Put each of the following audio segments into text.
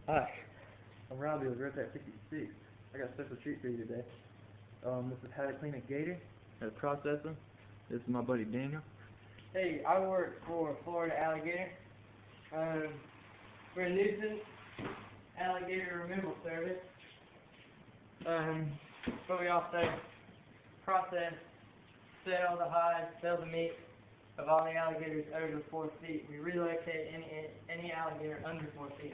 Hi, I'm Robbie with Red 66. I got a special treat for you today. This is how to clean a gator, how to process them. This is my buddy Daniel. Hey, I work for Florida Alligator. We're a nuisance alligator removal service. But we also process, sell the hides, sell the meat of all the alligators over 4 feet. We relocate any alligator under 4 feet.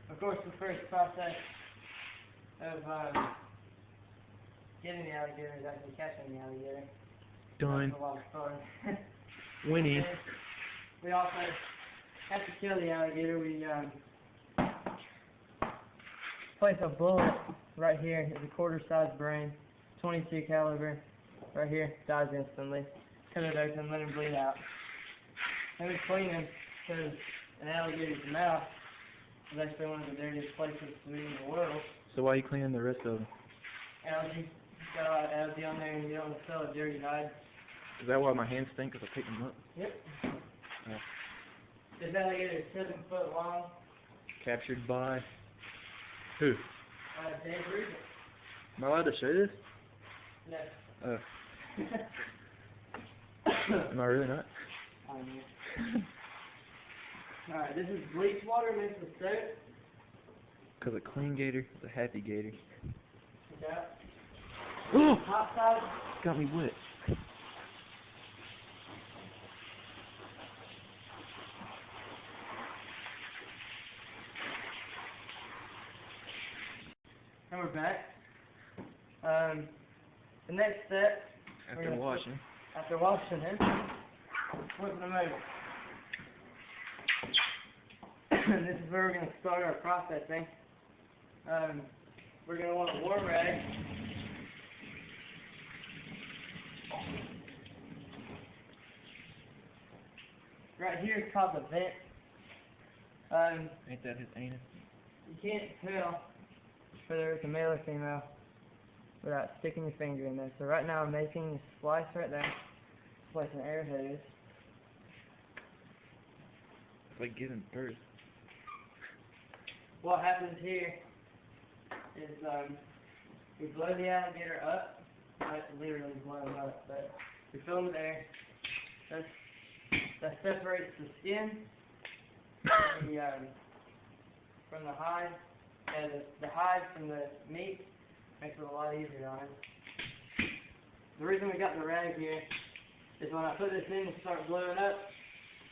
Of course, the first process of getting the alligator is actually catching the alligator. Done. That's a lot of fun. Winnie. We also have to kill the alligator. We place a bullet right here. It's a quarter-size brain, 22 caliber. Right here, dies instantly. Cut it open, let him bleed out. Then we clean him because an alligator's mouth is actually one of the dirtiest places to be in the world. So why are you cleaning the rest of them? Algae. Got a lot of algae on there, and you don't want to sell a dirty hide. Is that why my hands stink? Because I picked them up? Yep. Oh. This alligator is 7 foot long. Captured by who? Dave Rubin. Am I allowed to show this? No. Oh. Am I really not? I know. Alright, this is bleach water mixed with soap. Because a clean gator is a happy gator. Yeah. Oh! Hot side. Got me wet. And we're back. The next step, After washing. After washing him, flipping him over. This is where we're going to start our processing. We're going to want a warm rag. Right here is called the vent. Ain't that his anus? You can't tell whether it's a male or female without sticking your finger in there. So right now I'm making a splice right there. Place an air hose. It's like giving birth. What happens here is we blow the alligator up. Not literally blow him up, but we fill him with air. That separates the skin from the hide. And the hide from the meat makes it a lot easier on it. The reason we got the rag here is when I put this in and start blowing up,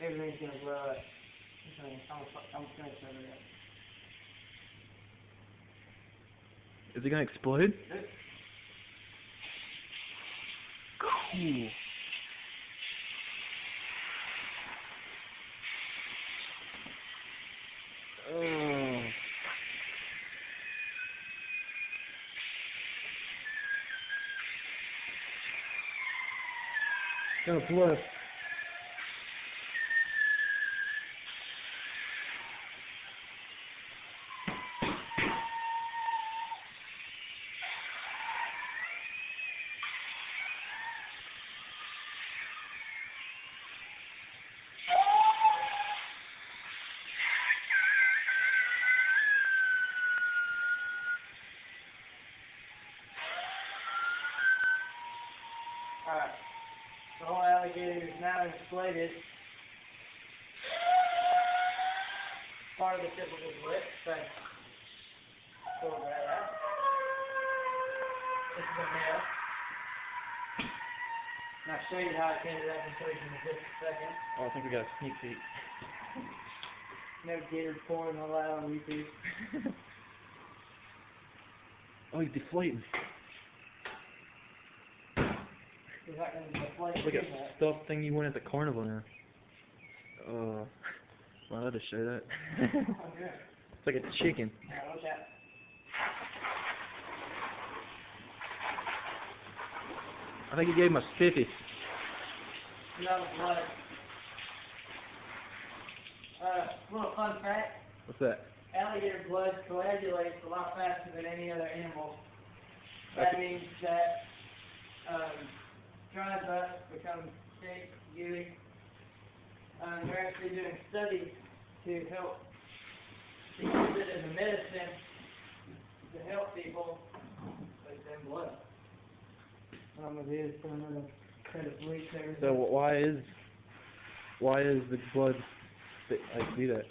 everything's going to blow up. I'm just going to cover it up. Is it going to explode? Nope. Cool. Oh. Gonna blow. Alright. The whole alligator is now inflated. Part of the tip of his lip, so pull that out. This is a male. And I'll show you how it ended up in place in just a second. Oh, I think we got a sneak peek. No gator porn allowed on YouTube. Oh, he's deflating. He's not going to deflate. Look at that stuffed thing you win at the carnival now. Oh, am I allowed to show that? Oh, good. It's like a chicken. Alright, look at. I think he gave him a stiffy. No blood. Little fun fact. What's that? Alligator blood coagulates a lot faster than any other animal. That means that dries up, becomes thick, gooey. They're actually doing studies to help it as a medicine to help people with them blood. What I'm gonna do is put another set of bleach over So why is the blood like do that?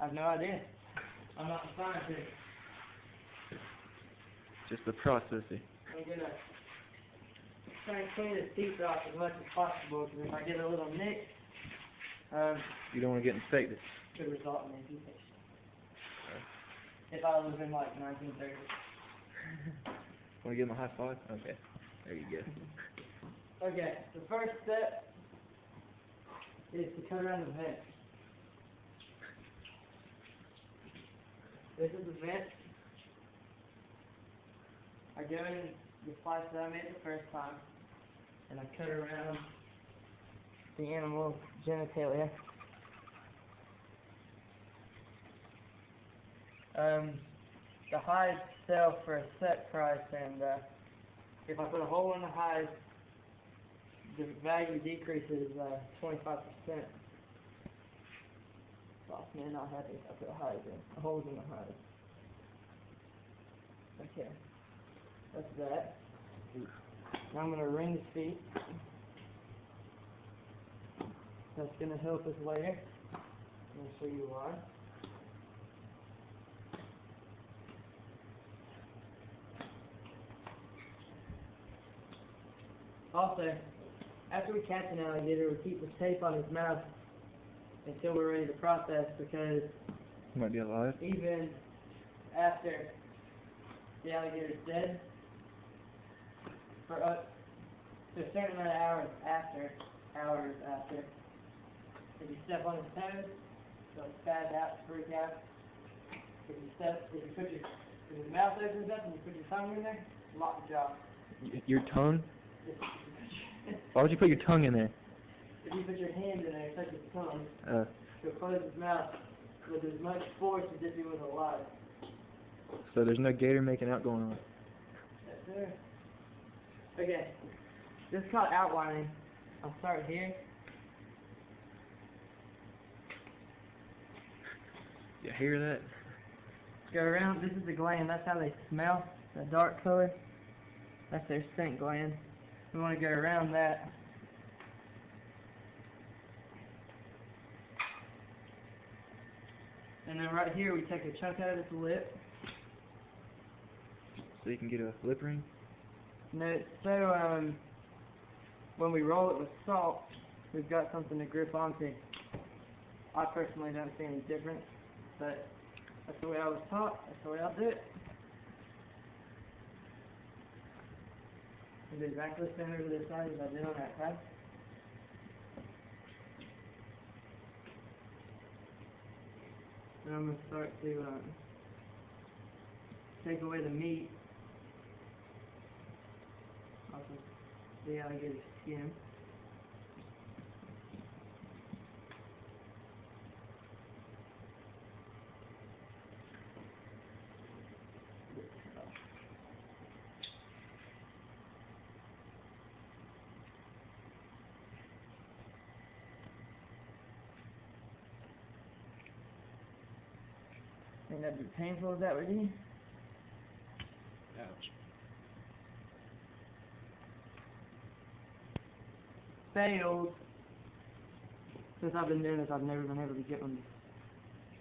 I have no idea. I'm not a scientist. Just the processing. I'm gonna try and clean his teeth off as much as possible, because if I get a little nick, You don't want to get infected. it could result in amputation. If I was in like 1930. Want to give him a high five? Okay. There you go. Okay, the first step is to cut around the vent. This is the vent. I go in the slice that I made the first time, and I cut around the animal's genitalia. The hides sell for a set price, and if I put a hole in the hide, the value decreases 25%. Boss man not happy if I put holes in the hide. Okay, that's that. Now I'm going to ring his feet. That's going to help us later. I'm going to show you why. Also, after we catch an alligator, we keep the tape on his mouth until we're ready to process, because He might be alive. even after the alligator's dead, for up to a certain amount of hours after, if you step on his toes, so it spaz out, freak out. If his mouth opens up and you put your tongue in there, lock the jaw. Your tongue? Why would you put your tongue in there? If you put your hand in there, touch his tongue, Uh, so close his mouth with as much force as if he was alive. so there's no gator making out going on. Yes, sir. Okay, this is called outlining. I'll start here. You hear that? Go around. This is the gland. That's how they smell. The dark color. That's their scent gland. We want to go around that. And then right here, we take a chunk out of its lip. So you can get a lip ring? No, so when we roll it with salt, we've got something to grip onto. I personally don't see any difference, but that's the way I was taught. That's the way I'll do it. It's exactly the same over this side as I did on that side. And I'm going to start to take away the meat off of the alligator's skin. Think that'd be painful if that were you? Ouch. Failed. Since I've been doing this, I've never been able to get one to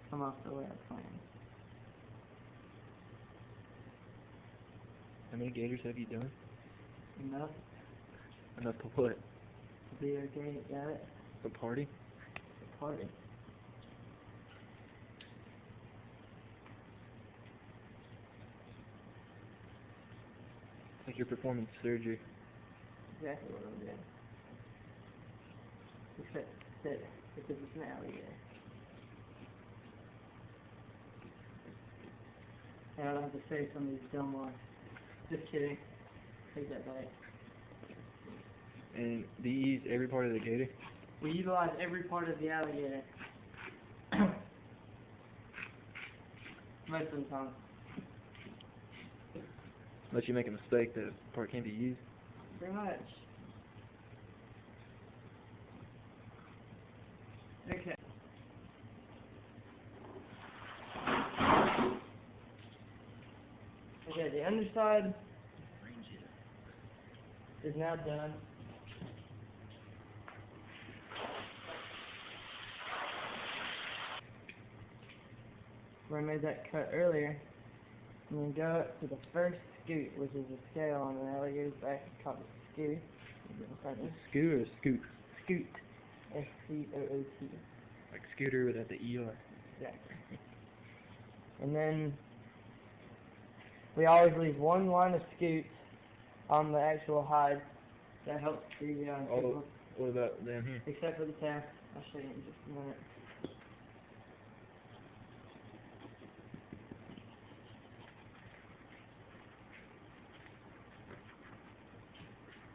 come off the way I planned. How many gators have you done? Enough Enough to what? to be okay. Got it? A party? The party. It's like you're performing surgery. Exactly what I'm doing. Except that because it's an alligator. And I don't have to say some of these dumb lines. Just kidding. Take that back. And do you use every part of the gator? We utilize every part of the alligator. Most of the time. Unless you make a mistake, that part can't be used. Pretty much. Okay. underside is now done. Where I made that cut earlier, and then go up to the first scoot, which is a scale on an alligator's back. It's called a scoot. Scoot or scoot? Scoot. S-C-O-O-T. Like scooter without the E-R. Exactly. And then we always leave one line of scoots on the actual hide. That helps the people. What about down here? Except for the tail. I'll show you in just a minute.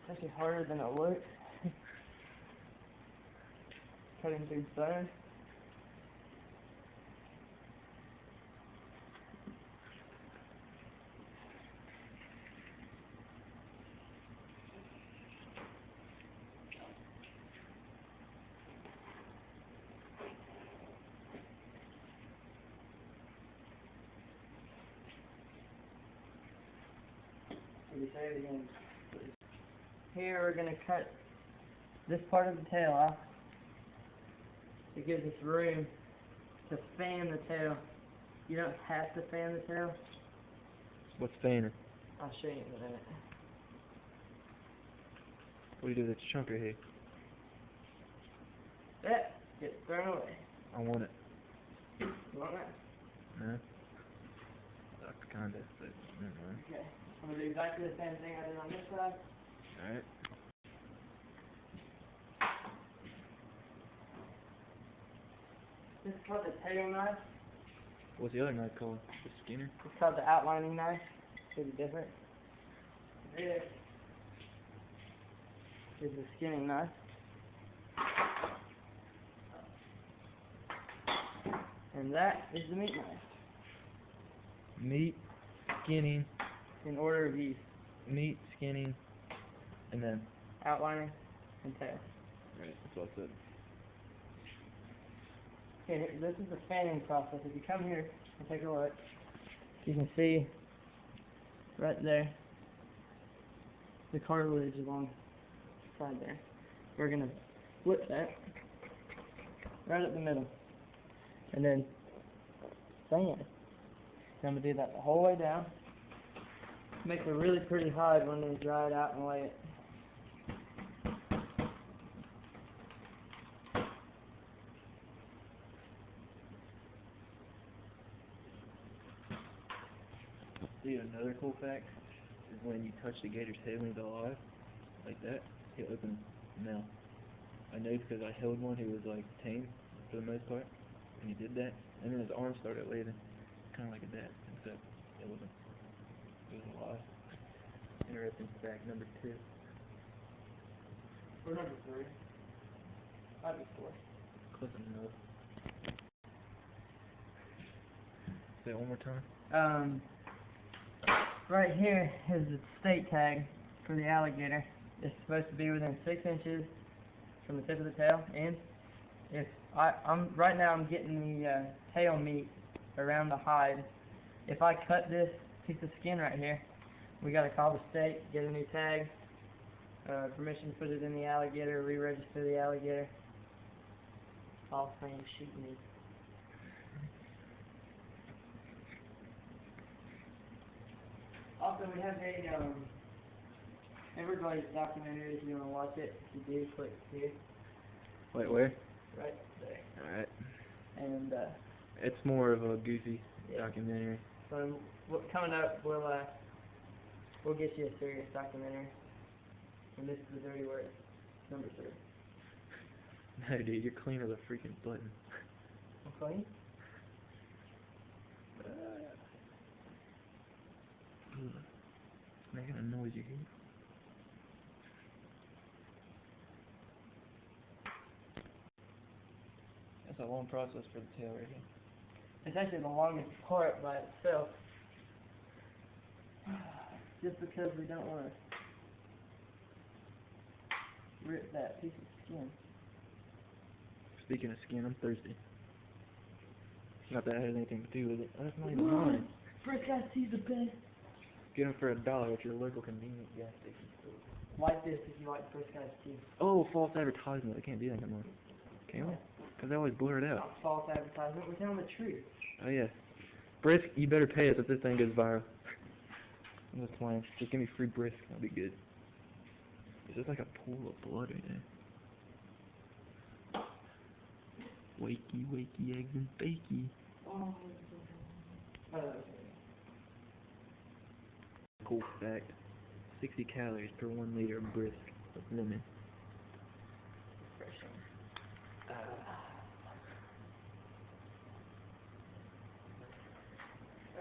It's actually harder than it looks. Cutting through bone. Say it again, please. Here we're going to cut this part of the tail off. It gives us room to fan the tail. You don't have to fan the tail. What's fanning? I'll show you in a minute. What do you do with that chunk right here? That gets thrown away. I want it. You want that? No? That's kinda, but never mind. Okay. I'm going to do exactly the same thing I did on this side. Alright. This is called the tail knife. What's the other knife called? The Skinner? It's called the outlining knife. Should be different. This is the skinning knife. And that is the meat knife. Meat, skinning, In order of use. meat, skinning, and then... Outlining and tail. Right, that's what I said. Okay, this is the fanning process. If you come here and take a look, you can see right there the cartilage along the side there. We're going to flip that right up the middle and then fan. And I'm going to do that the whole way down. Makes a really pretty hide when they dry it out and lay it. See, another cool fact is when you touch the gator's head when he's alive, like that, he'll open his mouth. I know because I held one who was like tame for the most part, and he did that, and then his arms started waving, kind of like a dad, except it was alive. Interesting fact number 2. Or number 3. Might be 4. Close enough. Say it one more time. Right here is the state tag for the alligator. It's supposed to be within 6 inches from the tip of the tail. And if right now I'm getting the tail meat around the hide. If I cut this piece of skin right here, we got to call the state, get a new tag, permission to put it in the alligator, re-register the alligator. All same sheet meat. Also, we have a Everglades documentary if you want to watch it. If you do, click here. Wait, where? Right there. Alright. And It's more of a goofy yeah. documentary. So coming up, we'll get you a serious documentary. And this is the dirty word, number 3. No, dude, you're clean as a freaking button. I'm clean. It's making a noise, you hear? That's a long process for the tail right here. It's actually the longest part by itself. Just because we don't want to rip that piece of skin. Speaking of skin, I'm thirsty. Not that it has anything to do with it. That's not even mine. First guy sees the best. Get them for $1 at your local convenience gas station store. Like this if you like brisk iced tea. Oh, false advertisement. We can't do that no more. Can we? Because they always blur it out. Not false advertisement. We're telling the truth. Oh, yeah. Brisk, you better pay us if this thing goes viral. I'm just playing. Just give me free brisk. That'll be good. Is this like a pool of blood right there? Wakey, wakey, eggs and bakey. Oh, Cool fact. 60 calories per 1 liter of brisk with lemon.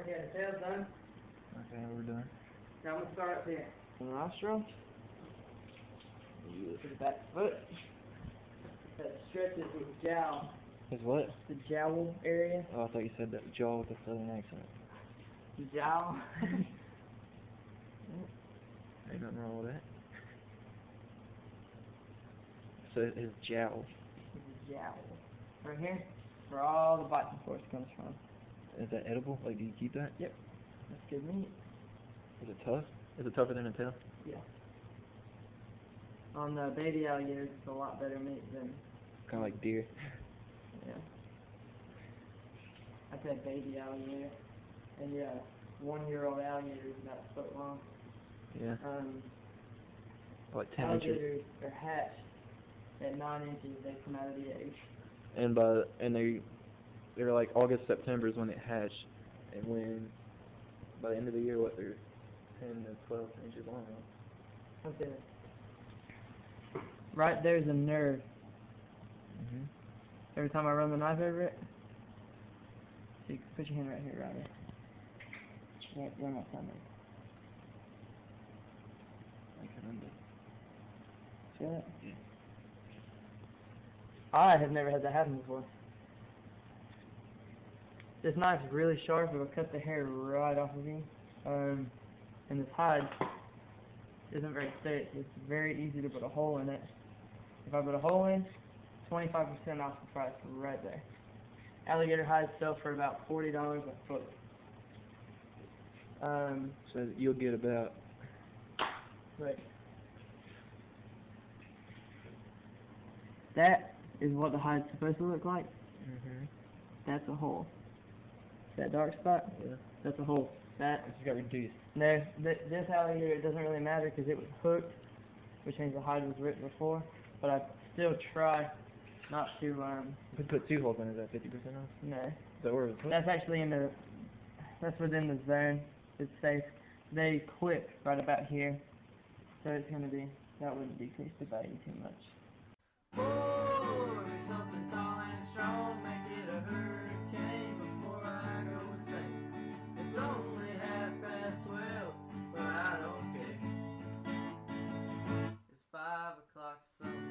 Okay, the tail's done. Okay, we're done. Now I'm going to start up here. The nostril. Yeah. To the back foot. That stretches with the jowl. Is what? The jowl area. Oh, I thought you said that jaw with a southern accent. The jowl. Ain't nothing wrong with that. So his jowl. The jowl. Right here. Where all the biting force comes from. Is that edible? Like, do you keep that? Yep. That's good meat. Is it tough? Is it tougher than a tail? Yeah. On the baby alligators, it's a lot better meat than... Kind of like deer. Yeah. I said baby alligator. And yeah, 1-year-old alligator is about a foot long. Yeah. Like 10 inches. Alligators are hatched at 9 inches. They come out of the egg. And they're like August, September is when it hatched, and when by the end of the year, what, they're 10 to 12 inches long. Okay. Right there's a nerve. Mhm. Every time I run the knife over it, so you can put your hand right here, Robbie. Right where my thumb is. Like a number. See that? Yeah. I have never had that happen before. This knife's really sharp, it'll cut the hair right off of you. And this hide isn't very thick. It's very easy to put a hole in it. If I put a hole in, 25% off the price right there. Alligator hides sell for about $40 a foot. So you'll get about... Right. That is what the hide's supposed to look like. Mhm. That's a hole. That dark spot? Yeah. That's a hole. That. It just got reduced. No, this alligator, it doesn't really matter because it was hooked, which means the hide was ripped before. But I still try not to, If we put 2 holes in, is that 50% off? no. Is that where it was hooked? That's actually that's within the zone. It's safe. They clip right about here. So it's going to be, that wouldn't decrease the value too much. Pour something tall and strong, make it a hurricane before I go insane. It's only 12:30, but I don't care. It's 5 o'clock somewhere.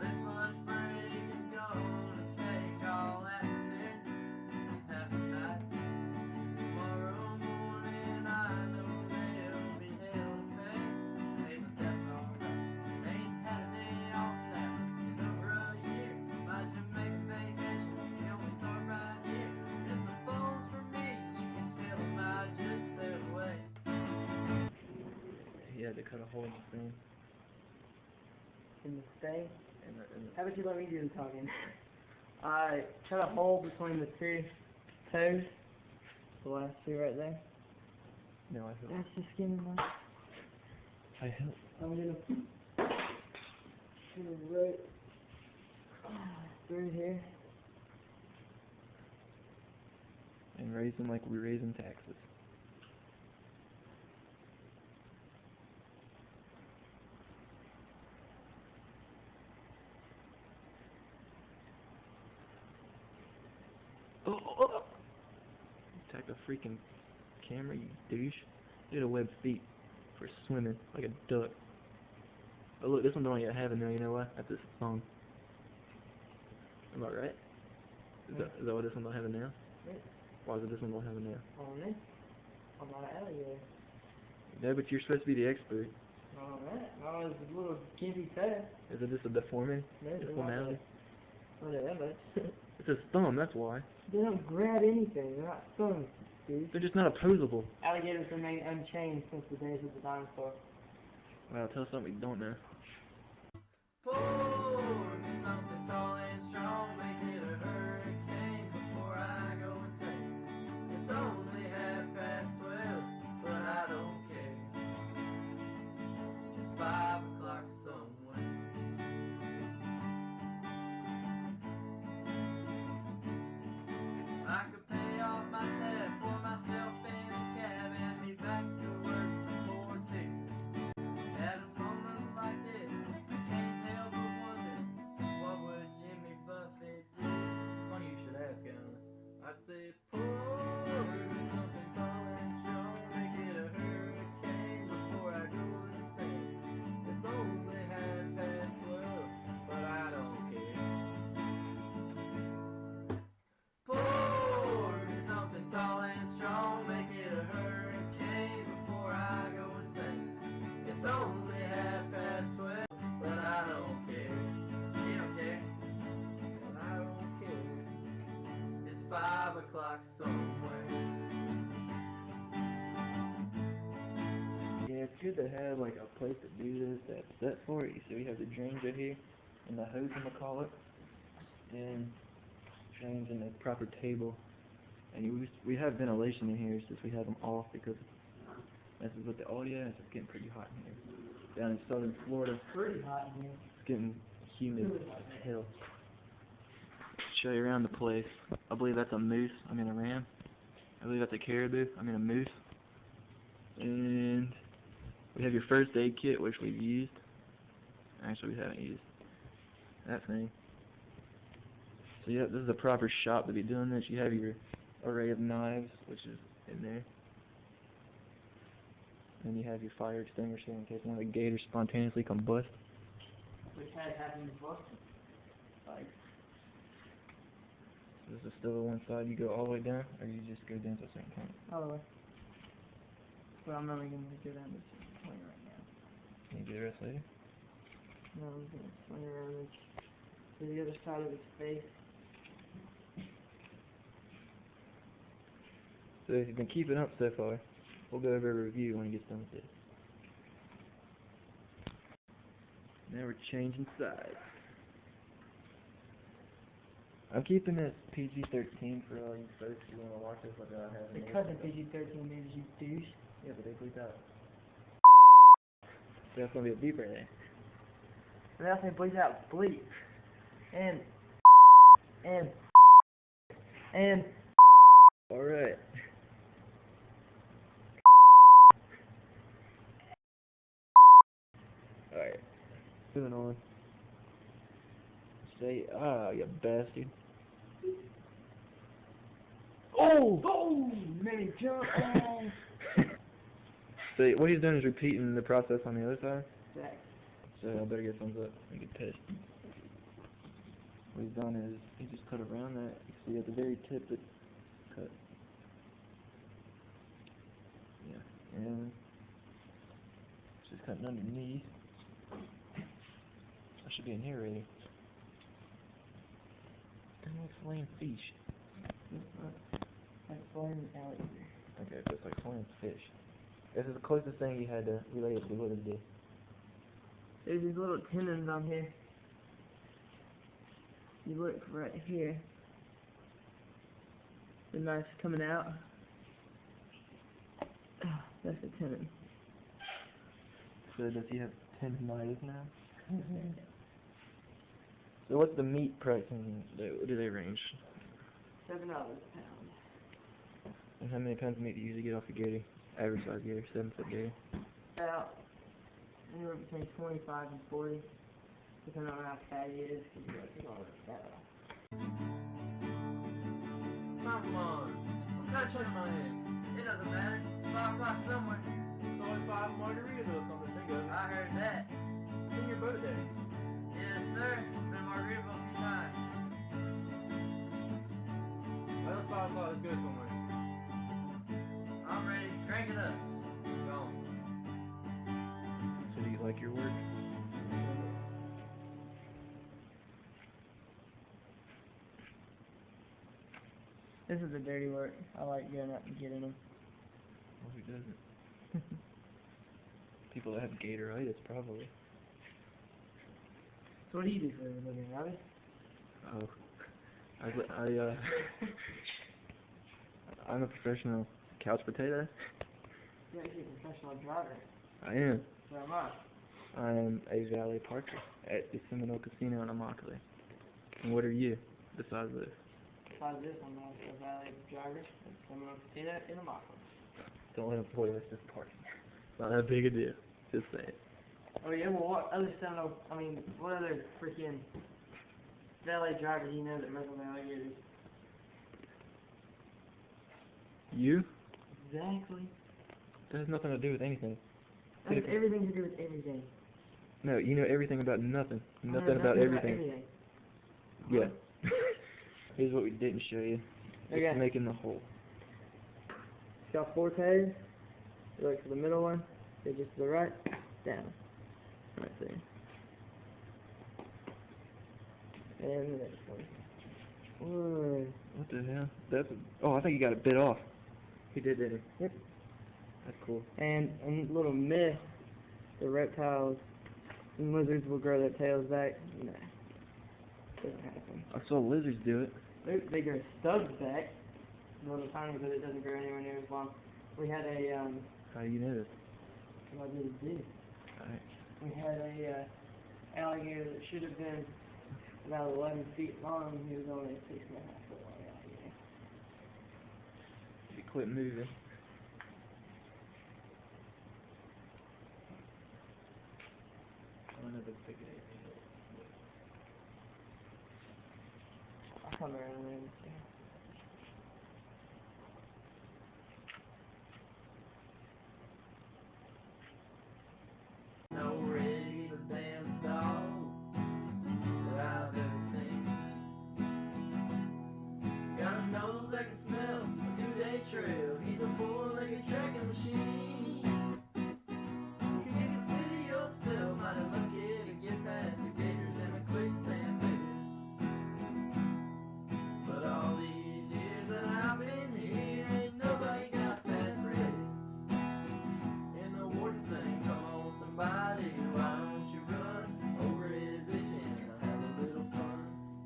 This lunch break is gonna take all afternoon and half the night. Tomorrow morning I know they'll be hell to pay. Hey, but that's alright. Ain't had a day off now in over a year. My Jamaican vacation, it will start right here. If the phone's for me, you can tell them I just said away. He had to cut a hole in the thing. In the stain. And How about you let me do the talking? I cut a hole between the 2 toes. The last 2 right there. no, I helped. That's the skin line. I helped. I'm gonna right through here. And raise them like we're raising taxes. Oh. Attack a freaking camera, you douche. Did a web feet for swimming like a duck. Oh look, this one don't yet have it now, you know why? That's this song. Am I right? Is that why this one don't have it now? Right. Why is it this one don't have it now? On this. I'm not an alligator. No, but you're supposed to be the expert. Not on that. Not on this little gimpy toe. Is it just a deformity? No, it's not Deformality? that. Not that much. It's his thumb, that's why. They don't grab anything. They're not thumbs, dude. They're just not opposable. Alligators remain unchained since the days of the dinosaur. Wow, tell us something we don't know. Pour me something tall and strong, make it a hurricane before I go insane. It's only 12:30, but I don't care. It's 5 o'clock somewhere. I could pay off my tab for myself in a cab and be back to work before 2. At a moment like this, I can't help but wonder, what would Jimmy Buffett do? Funny you should ask, Alan. I'd say, pour me something tall and strong, make it a hurricane before I go insane. It's only 12:30, but I don't care. Pour me something tall and strong, make it a hurricane before I go insane. It's only 12:30, but I don't care. You don't care, and I don't care. It's 5 o'clock somewhere. Yeah, it's good to have like a place to do this that's set for it. So we have the drains right here, and the hose, I'm gonna call it. Then drains in the proper table. And we have ventilation in here, it's just we have them off because this is with the audio, and it's getting pretty hot in here. Down in southern Florida, Pretty hot in here. it's getting humid as hell. Show you around the place. I believe that's a moose. I mean a ram. I believe that's a caribou. I mean a moose. And we have your first aid kit, which we've used. Actually, we haven't used that thing. So yeah, this is a proper shop to be doing this. You have your array of knives, which is in there. And you have your fire extinguisher in case one of the gators spontaneously combust. Which had happened before. Like, This is still on one side. You go all the way down, or you just go down to a certain point. all the way. But I'm only going to go down this point right now. Can you do the rest later? No, I'm going to swing around to the other side of his face. So if you've been keeping up so far, we'll go over a review when he gets done with this. Now we're changing sides. I'm keeping this PG-13 for all you folks who want to watch this without having to. Because of PG-13 means you douche. Yeah, but they bleep out. So that's gonna be a beep right there. And that's when it bleeds out bleep. And. Alright. Alright. Moving on. Say, you bastard. Oh! Boom! Mini jump! Oh! So what he's doing is repeating the process on the other side. Exactly. So I better get thumbs up and get pissed. What he's done is he just cut around that. You see at the very tip it cut. Yeah, and it's just cutting underneath. I should be in here already. Kind of like flaying fish. Like flying alligator. Okay, so it's like flaying fish. This is the closest thing you had to relate it to what it did. There's these little tendons on here. You look right here. The knife's coming out. That's a tendon. So does he have tendonitis now? So what's the meat pricing? What do they range? $7 a pound. And how many pounds of meat do you usually get off a gator? Average size gator, 7-foot gator. About anywhere between 25 and 40, depending on how fatty it is. Cause you like all that fat off. Come on. What kind of touch my hand? It doesn't matter. It's 5 o'clock somewhere. It's always 5 Margaritaville, come to think of it. I heard that. It's in your boat there. Yes, sir. Been in Margaritaville a few times. Well, it's 5 o'clock. Let's go somewhere. I'm ready. Crank it up. Go on. So do you like your work? This is the dirty work. I like going out and getting them. Well, who doesn't? People that have Gatoritis, probably. So what do you do for a living, Robbie? Oh, I'm a professional couch potato. You're actually a professional driver. I am. So am I. I am a valet parker at the Seminole Casino in Immokalee. And what are you, besides this? Besides this, I'm also a valet driver at Seminole Casino in Immokalee. Don't let them fool you, it's just parking. Not that big a deal. Just saying. Oh yeah, well what other what other freaking valet driver do you know that wrestled alligators? You? Exactly. That has nothing to do with anything. That has everything to do with everything. No, you know everything about nothing. I know Nothing about everything. everything. Yeah. Here's what we didn't show you. Okay. It's making the hole. It's got 4 tags. You look for the middle one. Go just to the right. Down. Right there. And the next one. Whoa. What the hell? Oh, I think he got it bit off. He did, didn't he? Yep. That's cool. And a little myth, the reptiles and lizards will grow their tails back. Nah. Doesn't happen. I saw lizards do it. They grow stubs back. A little tiny, but it doesn't grow anywhere near as long. We had a, How do you know this? what did it do? Alright. We had a, alligator that should have been about 11 feet long. He was only 6.5 foot long alligator. He quit moving. I don't know if it's big enough. I'll come around there and see. No really the damnest dog that I've ever seen. Got a nose that can smell a 2-day trail. He's a 4-legged tracking machine. You can consider yourself mighty lucky to get past the gators and the quicksand bears. But all these years that I've been here, ain't nobody got past Red. And the warden saying, come on somebody, why don't you run over his itching and have a little fun?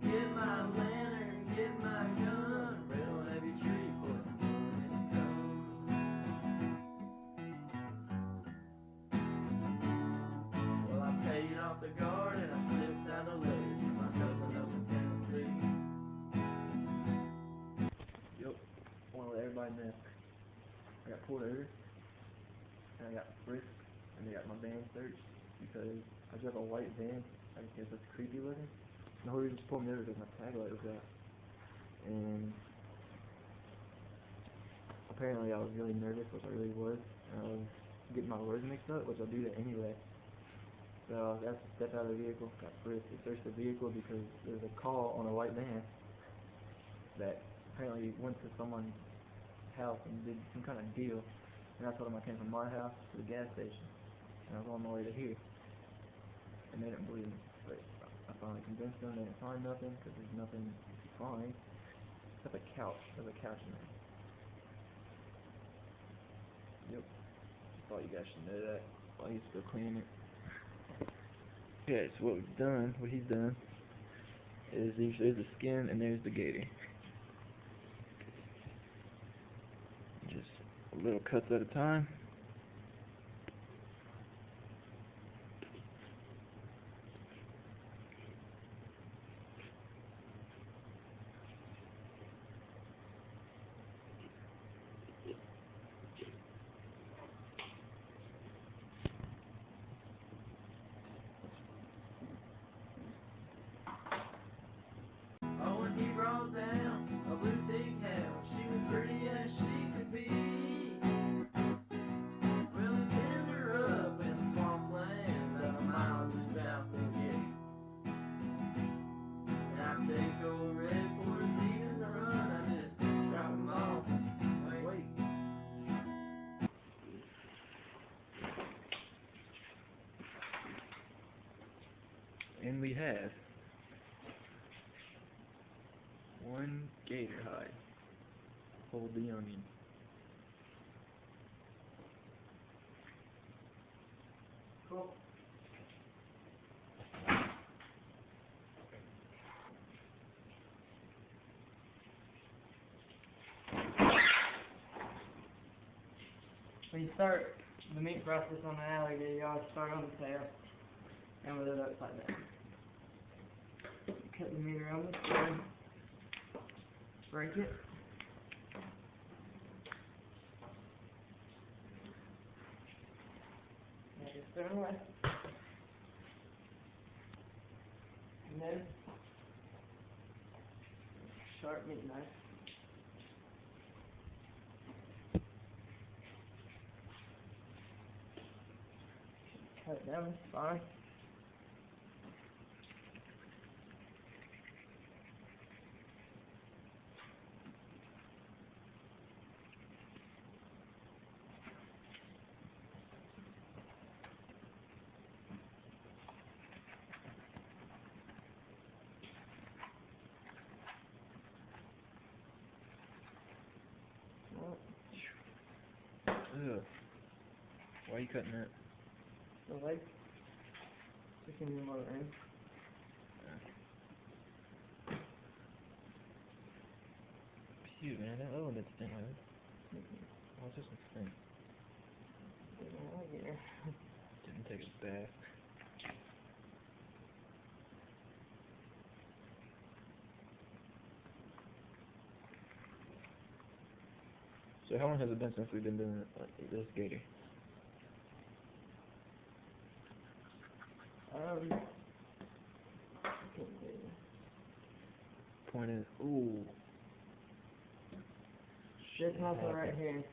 Get my lantern, get my gun, red on every tree for the morning comes. Well, I paid off the guard and I slipped out the letters from my cousin up in Tennessee. Yep. I want to let everybody know. I got pulled over. And I got frisked. And they got my van searched. Because I drive a white van. I just guess it's creepy looking. And the whole reason just pulled me over because my tag light was out. And apparently I was really nervous, which I really was. And I was getting my words mixed up, which I do that anyway. So I stepped out of the vehicle, got frisked. They searched the vehicle because there was a call on a white van that apparently went to someone's house and did some kind of deal. And I told them I came from my house to the gas station. And I was on my way to here. And they didn't believe me. But I finally convinced them they didn't find nothing because there's nothing to find. Except a couch. There's a couch in there. Yep. Just thought you guys should know that while he's still cleaning it. Okay, so what he's done, is there's the skin and there's the gator. Just little cuts at a time. Oh, and he brought down a blue tick hound. She was pretty as she could be. Well, he pinned her up in swampland about a mile just south of the gate. And I take old Red for his evening run. I just drop him off. Wait. And we have 1 gator hide. Hold the onion. Cool. When you start the meat process on an alligator, you always start on the tail and with it upside down. Cut the meat around the side, break it. Make it thrown away. And then, sharp meat knife. Cut it down the spine. Ugh. Why are you cutting that? The leg. Just give me more room. Shoot, man, that little bit's thin, right? What's this one thin? Alligator. Didn't take a bath. So how long has it been since we've been doing this gator? Point is, ooh. This muscle right here.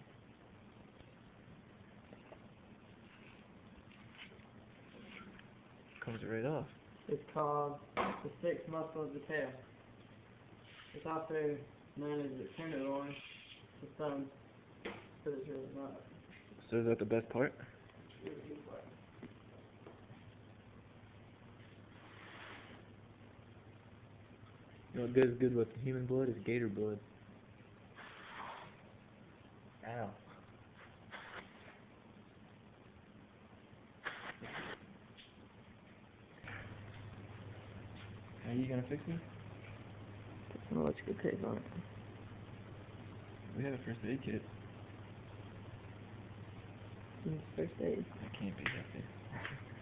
Comes right off. It's called the sixth muscle of the tail. It's also known as the tenderloin to some, but it's really not. So is that the best part? You know what goes good with human blood is gator blood. Ow. Are you gonna fix me? Put some electrical tape on it. We have a first aid kit. It's first aid. That can't be healthy.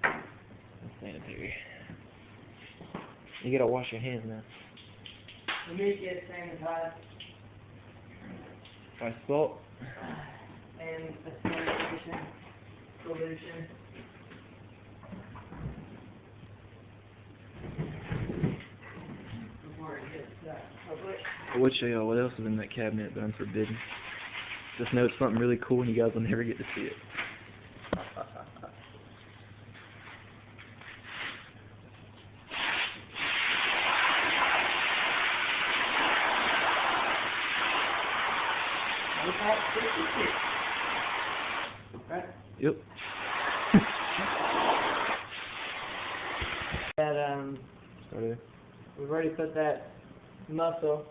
That's sanitary. You gotta wash your hands now. The meat gets sanitized By salt. and a sanitation solution. Before it gets public. I would show y'all what else is in that cabinet, but I'm forbidden. Just know it's something really cool and you guys will never get to see it. Right? Yep. That Started. we've already put that muscle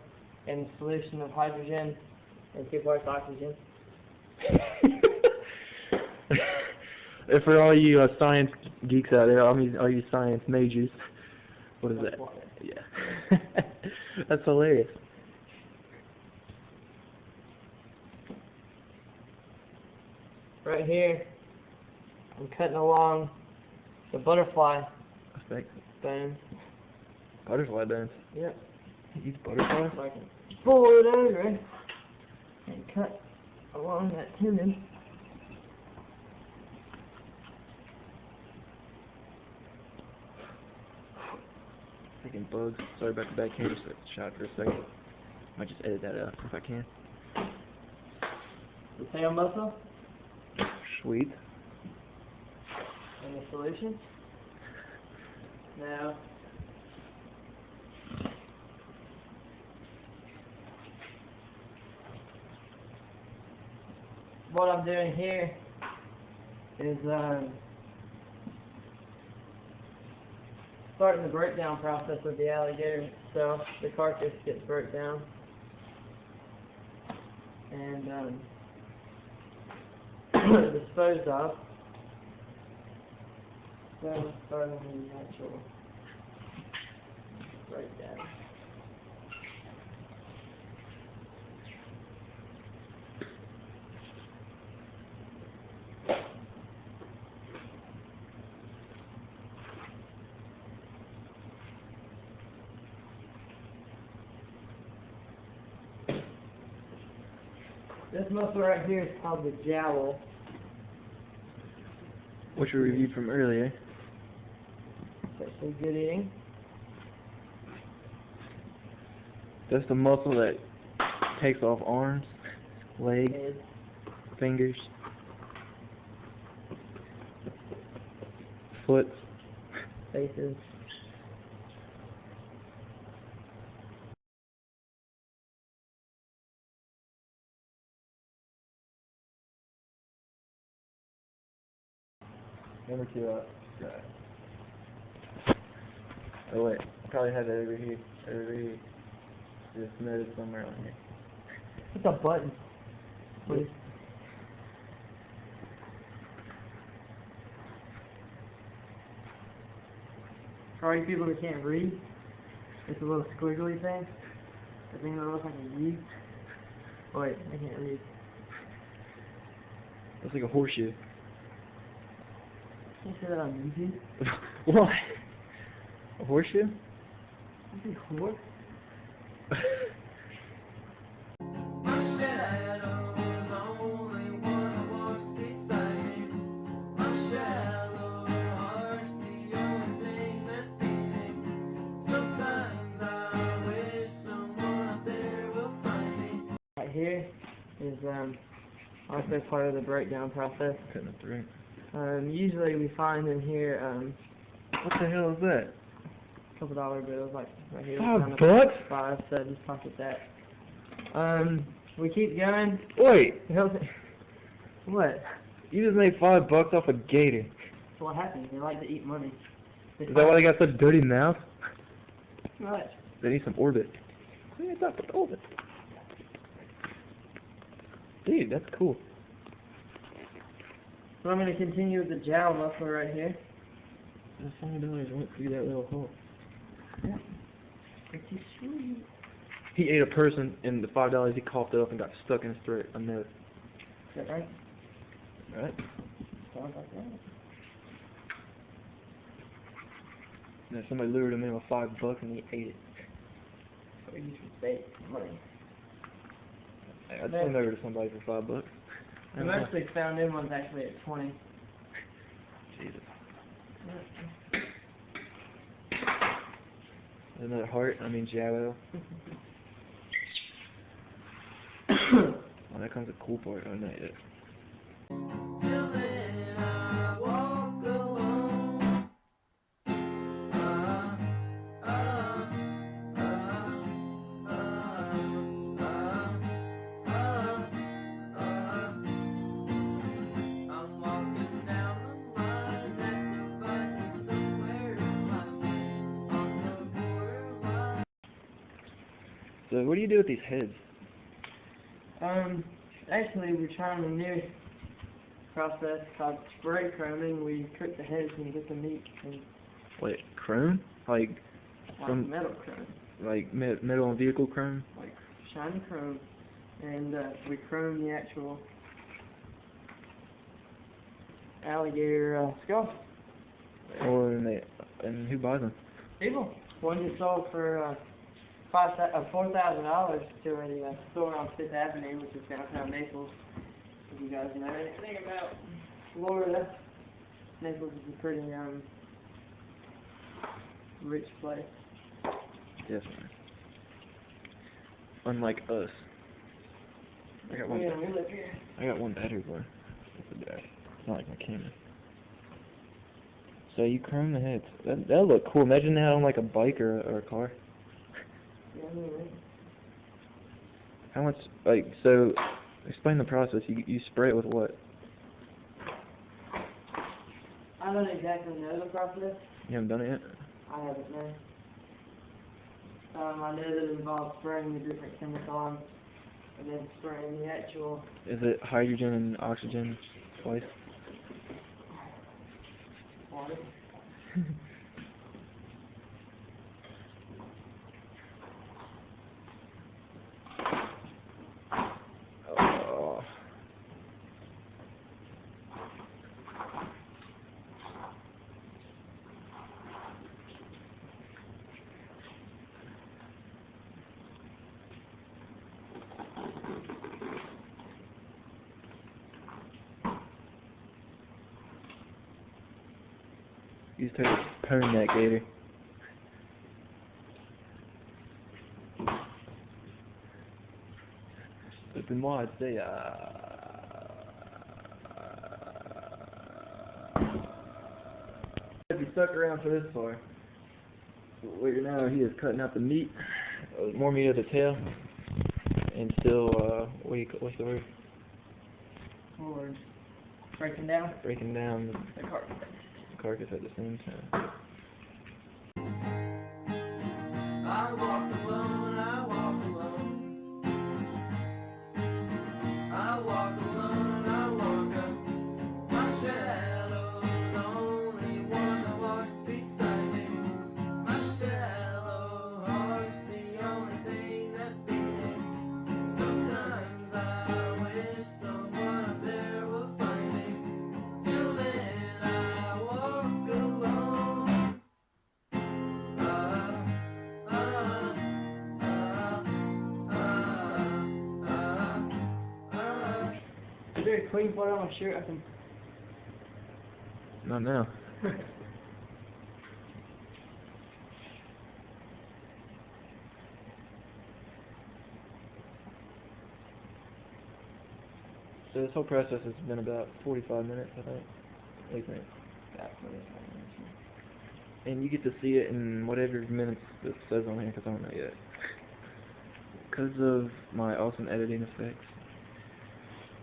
in solution of hydrogen and 2 parts oxygen. And for all you science geeks out there, I mean all you science majors, what is that? Yeah. That's hilarious. Right here, I'm cutting along the butterfly Thanks. bone. Butterfly bones. Yep. You eat butterflies? So I can pull it over and cut along that tendon. Freaking bugs. Sorry about the bad camera shot for a second. Might just edit that out if I can. The tail muscle Sweet. and the solution. Now, what I'm doing here is starting the breakdown process of the alligator itself. The carcass gets broke down. and disposed of. So let's start on the actual breakdown. This muscle right here is called the jowl. Which we reviewed from earlier. Especially good eating. That's the muscle that takes off arms, legs, Head. fingers, foot. Faces. Number 2 up. Right. Oh wait, probably had that over here. Over here. Just noted somewhere on here. It's a button. Please. For all you people that can't read, it's a little squiggly thing. The thing that looks like a U. Oh, wait, I can't read. Looks like a horseshoe. Can you say that on YouTube? What? A horseshoe? You say horse? My shadow's only one that walks beside me. My shallow heart's the only thing that's beating. Sometimes I wish someone up there will find me. Right here is also part of the breakdown process. Cutting up the ring. Usually we find in here What the hell is that? $2 bills, like right here. $5? 5, so just pocket that. We keep going. Wait, What? you just made $5 off a gator. That's what happens. They like to eat money. Is that why they got such dirty mouths? Right. They need some orbit. Yeah, that's with orbit. Dude, that's cool. So I'm going to continue with the jowl muscle right here. That $5 went through that little hole. Yeah. Pretty sweet. He ate a person, and the $5 he coughed it up and got stuck in his throat. I know. Is that right? Right? Sounds like that. And then somebody lured him in with $5 and he ate it. So we use some fake money. I'd send over to somebody for $5. The most we found in one's actually at 20. Jesus. Another heart, Jalo. Oh, that comes a cool part. Oh, not yet. Till then I walk alone. I'm walking down the line that divides me somewhere in life, on the borderline. So, what do you do with these heads? Actually we're trying a new process called spray chroming. We cook the heads and get the meat and Wait, chrome? Like from metal chrome. like metal and vehicle chrome? Like shiny chrome. And we chrome the actual alligator skull. Or and who buys them? People. One just sold for $4,000 to a store on 5th Avenue, which is downtown Naples. If you guys know anything about Florida, Naples is a pretty rich place. Definitely. Unlike us. I got one. Yeah, we live here. I got one better one. It's not like my camera. So you chrome the heads. That'll look cool. Imagine that on like a bike or a car. Yeah, I mean, How much? So explain the process. You spray it with what? I don't exactly know the process. You haven't done it yet? I haven't, no. I know that it involves spraying the different chemicals and then spraying the actual. Is it hydrogen and oxygen twice? Water. Oh. You just tried to turn that gator. Open wide, say If you stuck around for this far, wait now he is cutting out the meat, more meat at the tail, and still, what's the word? Forward. Breaking down Breaking down the carcass. the carcass at the same time. I walk alone, I walk alone. I walk alone, I walk up. My shadow's the only one that walks beside me. My shallow heart's the only thing that's beating. Sometimes I wish someone up there will find me. Till then I walk alone. Is there a clean part on my shirt? I can. Not now. So this whole process has been about 45 minutes, I think. What do you think? About 45 minutes. And you get to see it in whatever minutes it says on here, because I don't know yet. Because of my awesome editing effects.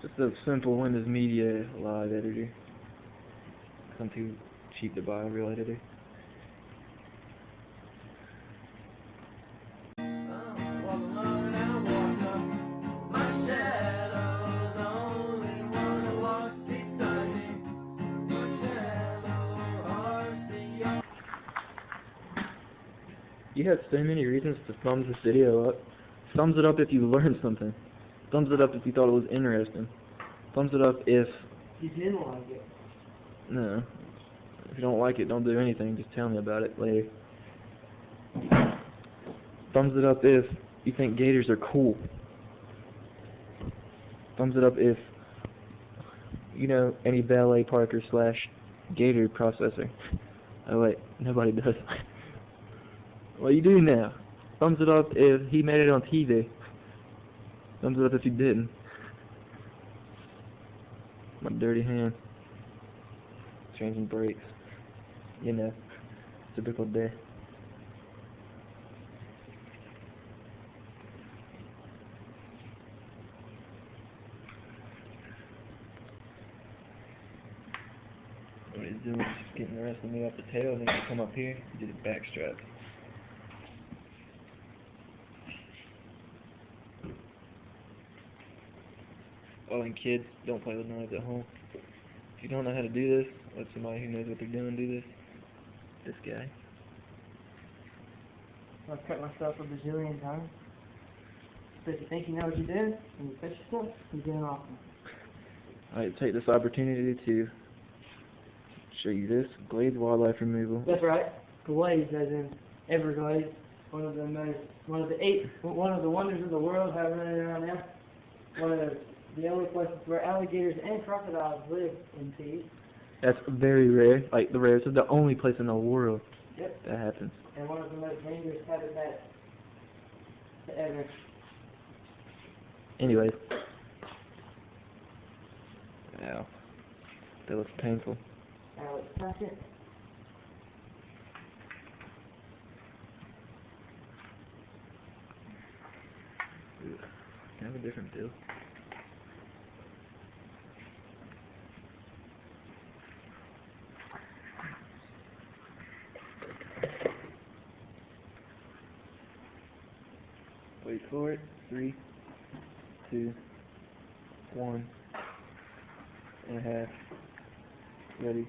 Just a simple Windows Media Live editor. 'Cause I'm too cheap to buy a real editor. You had so many reasons to thumbs this video up. Thumbs it up if you learned something. Thumbs it up if you thought it was interesting. Thumbs it up if... You didn't like it. No. If you don't like it, don't do anything. Just tell me about it later. Thumbs it up if you think gators are cool. Thumbs it up if you know any ballet parker / gator processor. Oh wait, nobody does. Well, you do now. Thumbs it up if he made it on TV. Thumbs it up if you didn't. My dirty hand. Changing brakes. You know, typical day. What he's doing is just getting the rest of me off the tail, and then you come up here, you do the back strap. Oh, and kids, don't play with knives at home. If you don't know how to do this, let somebody who knows what they're doing do this. This guy. I've cut myself a bazillion times. But if you think you know what you're doing, and you touch yourself, you're doing awesome. Alright, take this opportunity to show you this Glades wildlife removal. That's right. Glades, as in Everglades. One of the wonders of the world, however many there are now. One of the only places where alligators and crocodiles live in peace. That's very rare. Like the rarest, it's the only place in the world Yep. that happens. And one of the most dangerous habitats ever. Anyways. Ow. That looks painful. Alex Packett. Can I have a different deal? Wait for it. 3, 2, 1 and a half. Ready,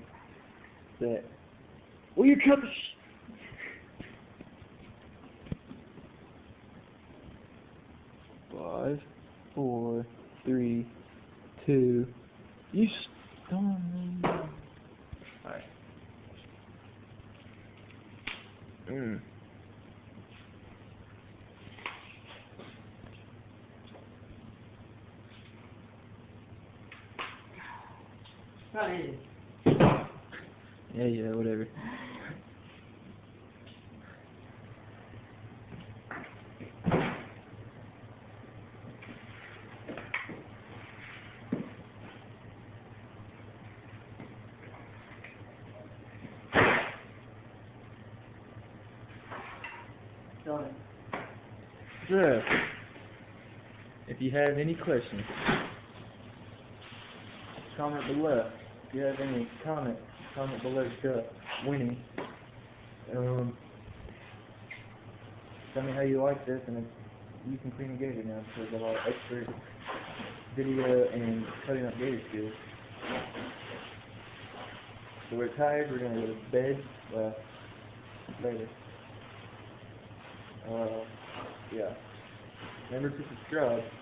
set. Will you cut the 5, 4, 3, 2. You stung me. Alright. Not easy. Yeah, whatever. Done. So, if you have any questions, comment below. If you have any comments, comment below to winning. Tell me how you like this, and if you can clean a gator now because of our expert video and cutting up gator skills. So we're tired, we're going to go to bed. Well, later. Yeah. Remember to subscribe.